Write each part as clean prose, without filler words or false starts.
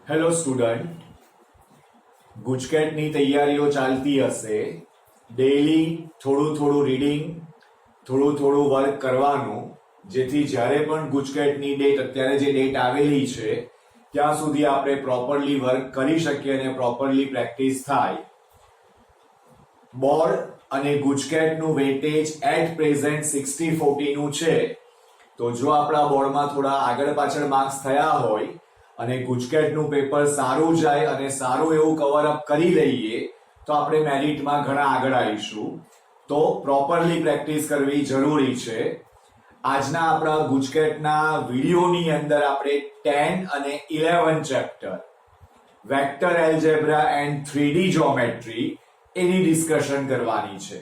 Hello student, ગુજકેટની તૈયારીઓ ચાલતી હશે. ડેઈલી થોડું થોડું રીડિંગ, થોડું થોડું વર્ક કરવાનું, જેથી જ્યારે પણ ગુજકેટની ડેટ, અત્યારે જે ડેટ આવેલી છે ત્યાં સુધી આપણે પ્રોપરલી વર્ક કરી શકીએ અને પ્રોપરલી પ્રેક્ટિસ થાય. બોર્ડ અને ગુજકેટનું વેટેજ એટ પ્રેઝન્ટ 60-40 નું છે. તો જો આપણા બોર્ડમાં થોડા આગળ પાછળ માર્ક્સ થયા હોય અને ગુજકેટનું પેપર સારું જાય અને સારું એવું કવર અપ કરી લઈએ તો આપણે મેરિટમાં ઘણા આગળ આવીશું. તો પ્રોપરલી પ્રેક્ટિસ કરવી જરૂરી છે. આજના આપણા ગુજકેટના વિડીયોની અંદર આપણે 10 અને 11 chapter vector algebra and 3D geometry any discussion કરવાની છે.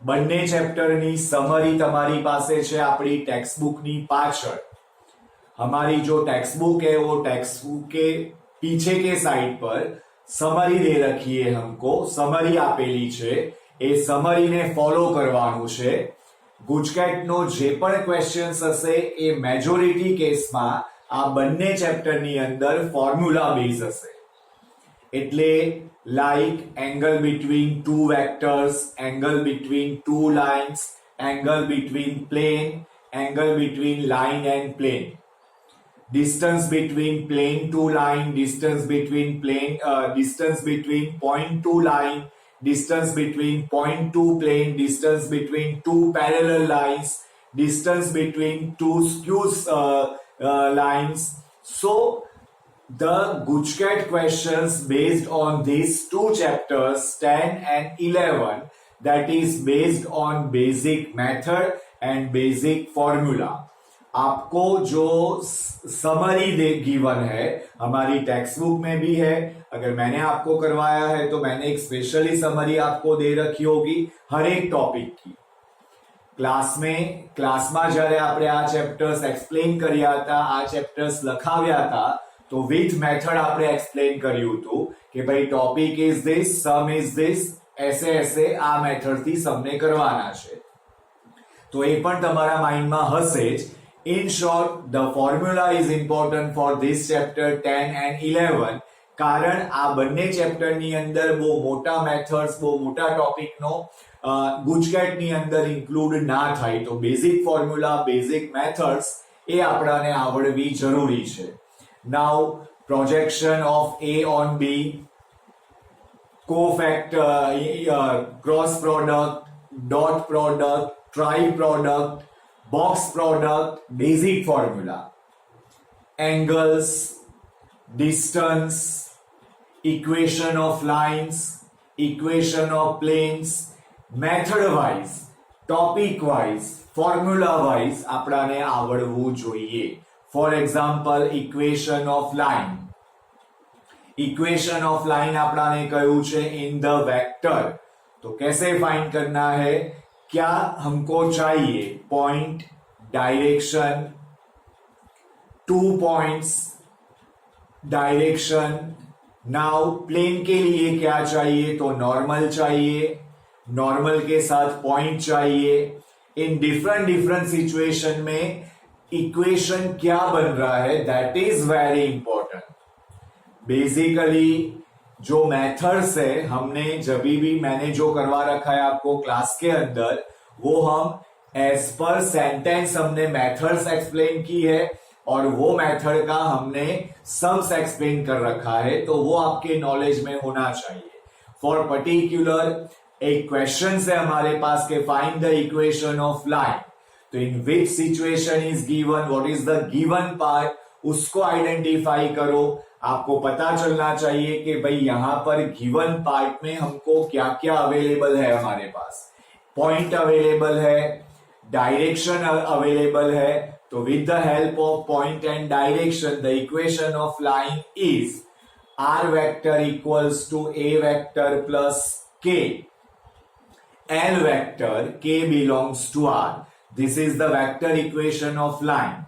બંને ચેપ્ટરની સમરી તમારી પાસે છે આપણી ટેક્સ્ટ બુકની પાછળ. हमारी जो टेक्स्ट बुक है वो टेक्स्ट बुक के पीछे के साइड पर समरी दे रखी है. हमको समरी આપેલી છે, એ સમરીને ફોલો કરવાનું છે. ગુજકેટનો જે પણ ક્વેશ્ચન્સ હશે એ મેજોરિટી કેસમાં આ બંને ચેપ્ટરની અંદર ફોર્મ્યુલા બેઝ હશે. એટલે like angle between two vectors, angle between two lines, angle between plane, angle between line and plane, distance between plane to line, distance between point to line, distance between point to plane, distance between two parallel lines, distance between two skew lines. So the Gujket questions based on these two chapters 10 and 11, that is based on basic method and basic formula. आपको जो summary given है हमारी text book में भी है. अगर मैंने आपको करवाया है तो मैंने एक स्पेशली समरी आपको दे रखी होगी हर एक टॉपिक की. ક્લાસમાં જ્યારે આપણે આ ચેપ્ટર્સ એક્સપ્લેન કર્યા હતા, આ ચેપ્ટર્સ લખાવ્યા હતા, તો વિથ મેથડ આપણે એક્સપ્લેન કર્યું હતું કે ભાઈ topic is this, sum is this, એસે આ મેથડથી સમને કરવાના છે. તો એ પણ તમારા માઇન્ડમાં હશે જ. In short, the formula is important for this chapter 10 and 11 કારણ આ બંને ચેપ્ટરની અંદર બહુ મોટા મેથડ્સ, બહુ મોટા ટોપિકનો ગુજકેટની અંદર ઇન્ક્લુડ ના થાય. તો બેઝિક ફોર્મ્યુલા, બેઝિક મેથડ્સ એ આપણાને આવડવી જરૂરી છે. Now projection of A on B, cofactor, cross product, dot product, triple product, box product, basic formula, angles, distance, equation of lines, equation of planes, method wise, topic wise, formula wise આપણાને આવડવું જોઈએ. For example, equation of line. equation of line આપણાને કહ્યું છે in the vector. तो कैसे find करना है? क्या हमको चाहिए? Point, direction, 2 points, direction. Now plane के लिए क्या चाहिए? तो नॉर्मल चाहिए, नॉर्मल के साथ पॉइंट चाहिए. इन डिफरेंट सिचुएशन में इक्वेशन क्या बन रहा है, that is very important. Basically जो मेथड्स है, हमने जब भी मैंने जो करवा रखा है आपको क्लास के अंदर, वो हम एज पर सेंटेंस हमने मेथड्स एक्सप्लेन की है और वो मेथड का हमने सम्स एक्सप्लेन कर रखा है. तो वो आपके नॉलेज में होना चाहिए. फॉर पर्टिकुलर एक क्वेश्चन है हमारे पास के find the equation of line. तो in which situation is given, what is the given part, उसको आइडेंटिफाई करो. आपको पता चलना चाहिए कि भाई यहां पर गिवन पार्ट में हमको क्या क्या अवेलेबल है. हमारे पास पॉइंट अवेलेबल है, डायरेक्शन अवेलेबल है. तो with the help of point and direction the equation of line is r vector equals to a vector plus k, l vector k belongs to r. This is the vector equation of line.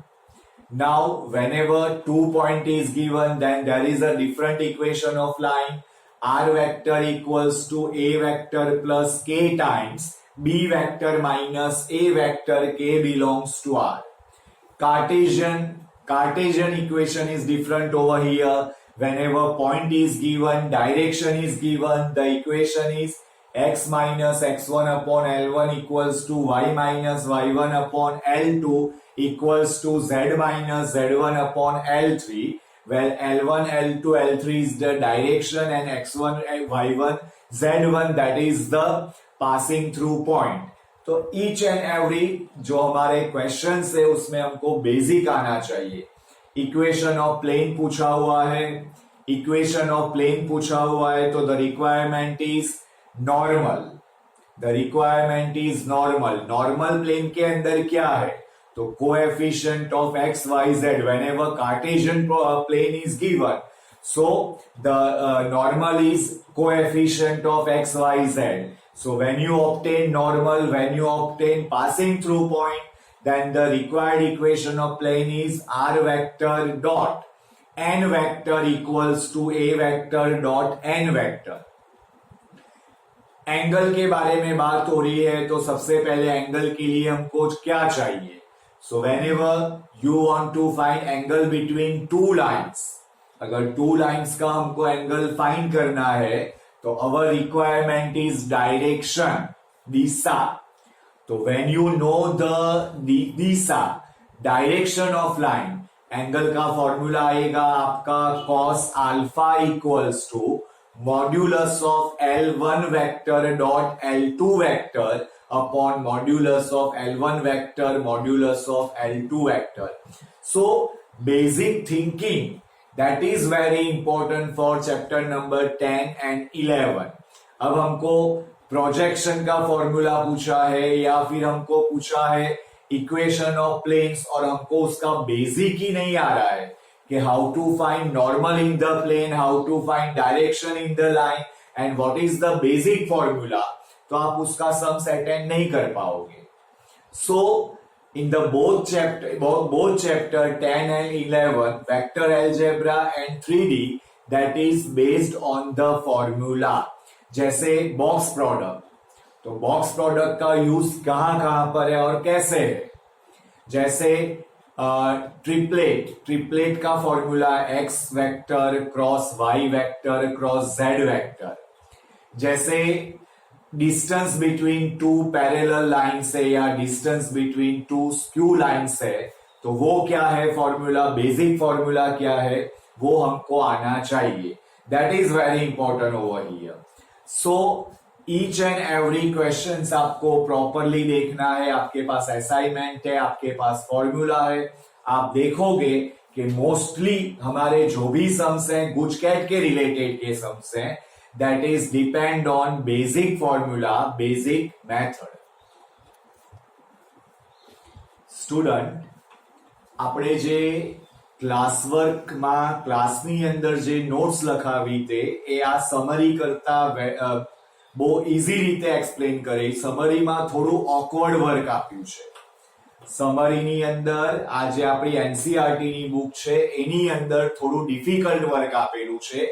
Now, whenever 2 point is given, then there is a different equation of line. R vector equals to A vector plus K times B vector minus A vector, K belongs to R. Cartesian equation is different over here. whenever point is given, direction is given, the equation is x minus x1 upon L1 equals to y minus y1 upon L2 equals to z minus z1 upon L3, where L1, L2, L3 is the direction and x1, y1, z1 that is the passing through point. तो each and every जो हमारे question है उसमें हमको basic आना चाहिए. Equation of plane पूछा हुआ है, इक्वेशन ऑफ प्लेन पूछा हुआ है तो the requirement is normal. The requirement is normal. Normal plane के अंदर क्या है तो coefficient of x y z whenever Cartesian plane is given, so the normal is coefficient of x y z. So when you obtain normal, when you obtain passing through point, then the required equation of plane is r vector dot n vector equals to a vector dot n vector. Angle के बारे में बात हो रही है तो सबसे पहले एंगल के लिए हमको क्या चाहिए. So whenever you want to find angle between two lines, अगर टू लाइंस का हमको एंगल फाइंड करना है तो अवर रिक्वायरमेंट इज डायरेक्शन, दिशा. तो व्हेन यू नो द दिशा, डायरेक्शन ऑफ लाइन, एंगल का फॉर्मूला आएगा आपका cos alpha equals to modulus of L1 vector dot L2 vector upon modulus of L1 vector modulus of L2 vector. So basic thinking that is very important for chapter number 10 and 11. अब हमको projection का formula पूछा है या फिर हमको पूछा है इक्वेशन ऑफ प्लेन्स और हमको उसका बेसिक ही नहीं आ रहा है कि how to find normal in the plane, how to find direction in the line and what is the basic formula, तो आप उसका सम्स अटेंड नहीं कर पाओगे. सो in the both chapter 10 and 11 vector algebra and 3D that is based on the formula. जैसे box product, तो box product का यूज कहां पर है और कैसे है. जैसे ट्रिपलेट का formula x vector cross y vector cross z vector. जैसे distance between two parallel lines है या distance between two skew lines है तो वो क्या है फॉर्मूला, बेसिक फॉर्मूला क्या है वो हमको आना चाहिए. That is very important over here. So each and every question आपको प्रॉपरली देखना है. आपके पास असाइनमेंट है, आपके पास फॉर्मूला है. आप देखोगे कि मोस्टली हमारे जो भी सम्स हैं गुजकैट के रिलेटेड के सम्स हैं, that is depend on basic formula, basic method. Student, આપણે જે ક્લાસ વર્કમાં ક્લાસની અંદર જે નોટ્સ લખાવી તે એ આ સમરી કરતા બહુ ઇઝી રીતે એક્સપ્લેન કરે. સમરીમાં થોડું ઓકવર્ડ વર્ક આપ્યું છે. સમરીની અંદર આ જે આપણી એનસીઆરટી ની બુક છે એની અંદર થોડું ડિફિકલ્ટ વર્ક આપેલું છે.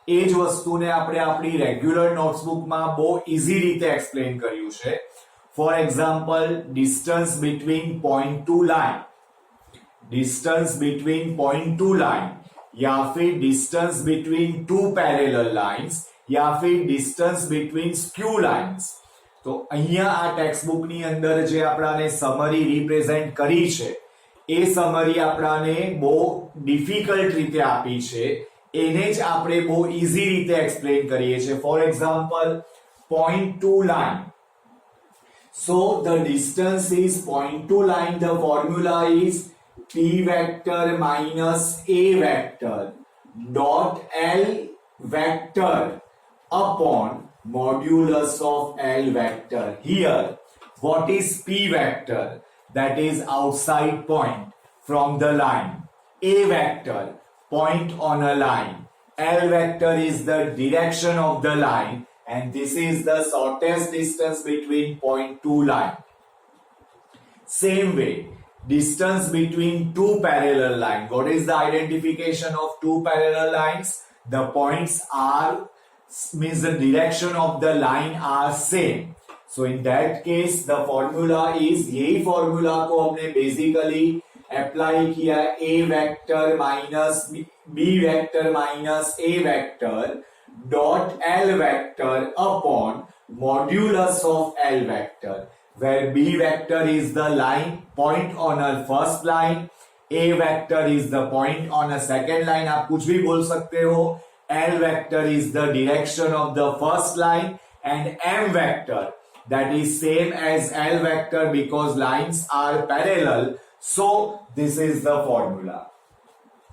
એ જ વસ્તુને આપણે આપણી રેગ્યુલર નોટ્સબુકમાં બહુ ઇઝી રીતે એક્સપ્લેન કર્યું છે. For example, distance between point to line, distance between point two line या फिर distance between two parallel lines या फिर डिस्टेंस बिटवीन स्क्यू लाइन्स. तो અહીંયા આ ટેક્સ્ટ બુક ની અંદર જે આપણાને સમરી રિપ્રેઝેન્ટ કરી છે એ સમરી આપણાને બહુ ડિફિકલ્ટ રીતે આપી છે, એને જ આપણે બહુ ઇઝી રીતે એક્સપ્લેન કરીએ છીએ. For example, point to line. So the distance is point to line. The formula is p vector minus a vector dot l vector upon modulus of l vector. Here, what is p vector? That is outside point from the line. A vector, point on a line. L vector is the direction of the line. And this is the shortest distance between point two line. Same way, distance between two parallel lines. What is the identification of two parallel lines? The points are, means the direction of the line are same. So in that case, the formula is, यही formula को हमने basically apply किया a vector minus b vector minus a vector dot l vector upon modulus of l vector, where b vector is the line point on a first line, a vector is the point on a second line, आप कुछ भी बोल सकते हो, l vector is the direction of the first line, and m vector that is same as l vector because lines are parallel. So this is the formula.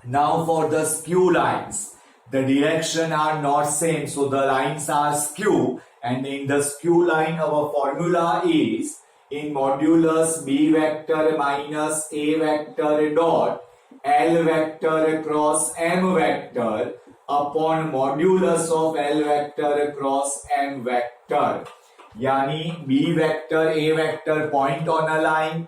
Now for the skew lines, the direction are not same, so the lines are skew, and in the skew line our formula is in modulus b vector minus a vector dot l vector cross m vector upon modulus of l vector cross m vector. यानी b vector a vector point on a line,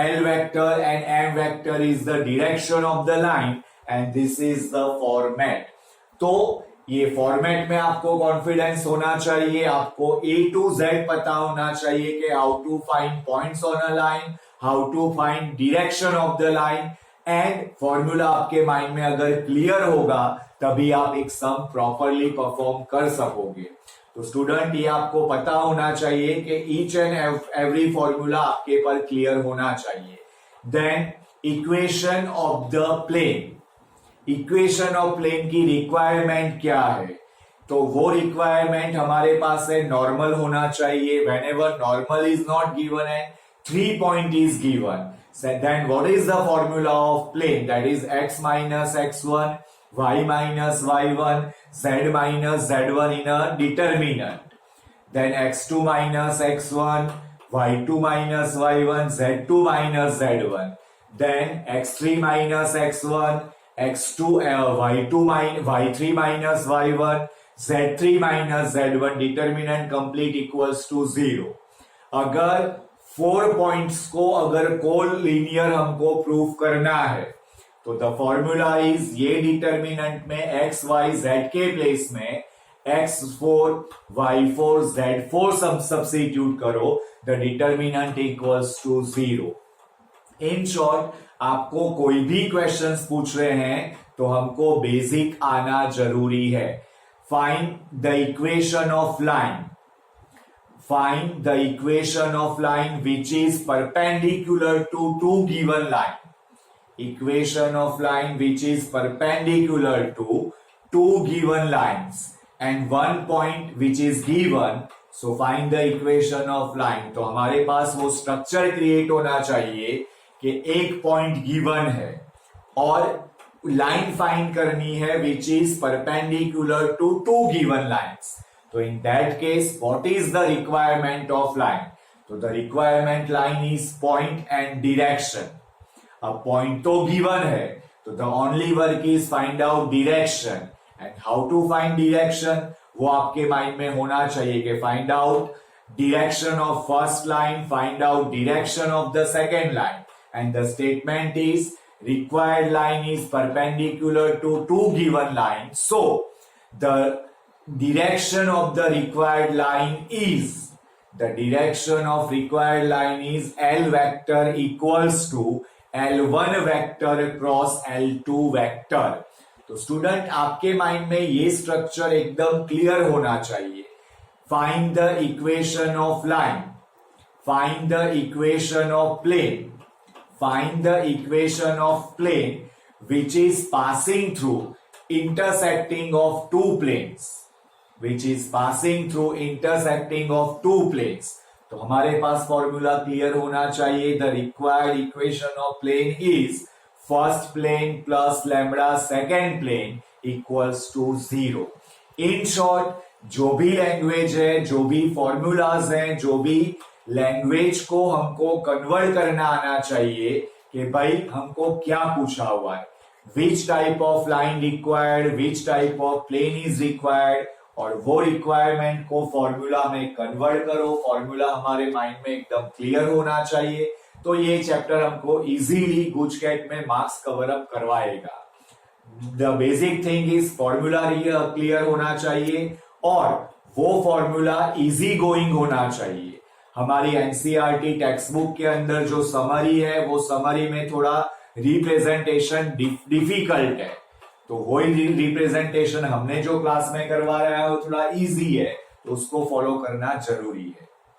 l vector and m vector is the direction of the line, and this is the format. तो ये format में आपको confidence होना चाहिए, आपको A to Z पता होना चाहिए कि how to find points on a line, how to find direction of the line, and formula आपके माइंड में अगर क्लियर होगा तभी आप एक सम प्रॉपरली परफॉर्म कर सकोगे. तो स्टूडेंट ये आपको पता होना चाहिए कि ईच एंड एवरी फॉर्मूला आपके पर क्लियर होना चाहिए. Then equation of the plane, equation of plane की रिक्वायरमेंट क्या है? तो वो रिक्वायरमेंट हमारे पास है नॉर्मल होना चाहिए. Whenever normal is not given and 3 point is given, then what is the formula of plane? That is x minus x1, y minus y1, z minus z1 in a determinant, then x2 minus x1, y2 minus y1, z2 minus z1, then x3 minus x1, x2 y2 y3 minus y1, z3 minus z1, determinant complete equals to 0. अगर 4 points को अगर collinear हमको proof करना है तो the formula is ये determinant में x y z के प्लेस में x4 y4 z4 सब्स्टिट्यूट करो, the determinant equals to 0. In short आपको कोई भी क्वेश्चंस पूछ रहे हैं तो हमको बेसिक आना जरूरी है. Find the equation of line, find the equation of line which is perpendicular to two given line, equation of line which is perpendicular to two given lines and 1 point which is given. So find the equation of line. तो हमारे पास वो structure create होना चाहिए कि एक point given है और line find करनी है which is perpendicular to two given lines. तो in that case what is the requirement of line? तो the requirement line is point and direction. अब पॉइंट तो गिवन है तो the only work is find out direction. And how to find direction वो आपके mind में होना चाहिए कि find out direction of first line, find out direction of the second line. And the statement is required line is perpendicular to two given lines. So the direction of the required line is, the direction of required line is L vector equals to L1 vector cross L2 vector. तो student आपके mind में ये structure एकदम clear होना चाहिए. Find the equation of line, find the equation of plane, find the equation of plane which is passing through intersecting of two planes, which is passing through intersecting of two planes. तो हमारे पास formula clear होना चाहिए. The required equation of plane is first plane plus lambda second plane equals to 0. In short जो भी language है, जो भी formulas हैं, जो भी लैंग्वेज को हमको कन्वर्ट करना आना चाहिए कि भाई हमको क्या पूछा हुआ है, which type of line required, which type of plane is required, और वो रिक्वायरमेंट को फॉर्मूला में कन्वर्ट करो. फॉर्मूला हमारे माइंड में एकदम क्लियर होना चाहिए. तो ये चैप्टर हमको इजीली गुजकैट में मार्क्स कवर अप करवाएगा. The basic thing is formula clear होना चाहिए और वो फॉर्मूला इजी गोइंग होना चाहिए. हमारी एनसीईआरटी टेक्स्ट बुक के अंदर जो समरी है वो समरी में थोड़ा रिप्रेजेंटेशन डिफिकल्ट है, तो वही रिप्रेजेंटेशन हमने जो क्लास में करवा रहा है वो थोड़ा इजी है, तो उसको फॉलो करना जरूरी है।